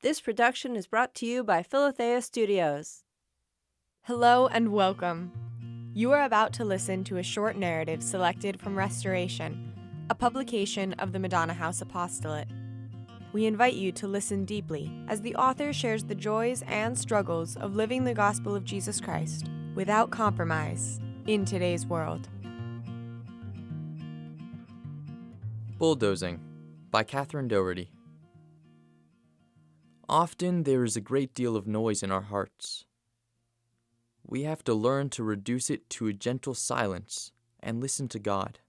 This production is brought to you by Philothea Studios. Hello and welcome. You are about to listen to a short narrative selected from Restoration, a publication of the Madonna House Apostolate. We invite you to listen deeply as the author shares the joys and struggles of living the gospel of Jesus Christ without compromise in today's world. Bulldozing by Doherty. Often there is a great deal of noise in our hearts. We have to learn to reduce it to a gentle silence and listen to God.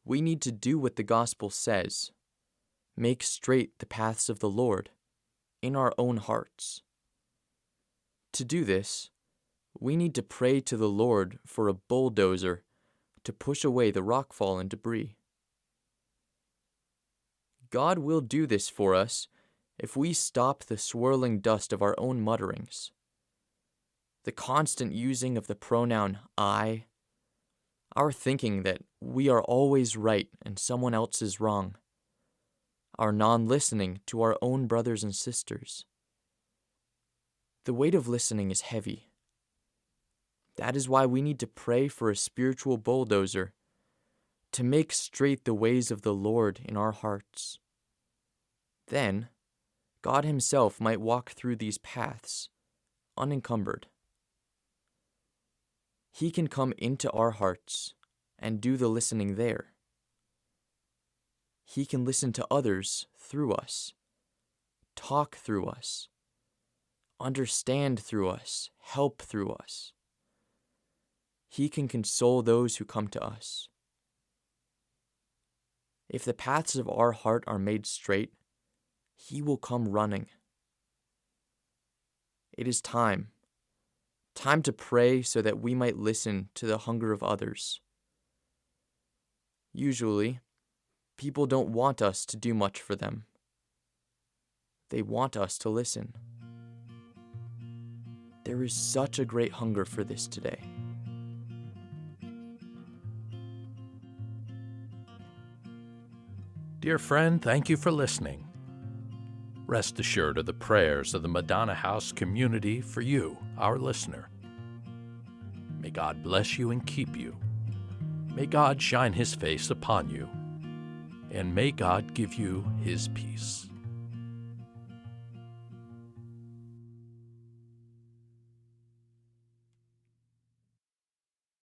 We need to do what the gospel says, make straight the paths of the Lord in our own hearts. To do this, we need to pray to the Lord for a bulldozer to push away the rockfall and debris. God will do this for us if we stop the swirling dust of our own mutterings, the constant using of the pronoun I, our thinking that we are always right and someone else is wrong, our non-listening to our own brothers and sisters. The weight of listening is heavy. That is why we need to pray for a spiritual bulldozer to make straight the ways of the Lord in our hearts. Then, God Himself might walk through these paths, unencumbered. He can come into our hearts and do the listening there. He can listen to others through us, talk through us, understand through us, help through us. He can console those who come to us. If the paths of our heart are made straight, He will come running. It is time to pray so that we might listen to the hunger of others. Usually, people don't want us to do much for them. They want us to listen. There is such a great hunger for this today. Dear friend, thank you for listening. Rest assured of the prayers of the Madonna House community for you, our listener. May God bless you and keep you. May God shine His face upon you. And may God give you His peace.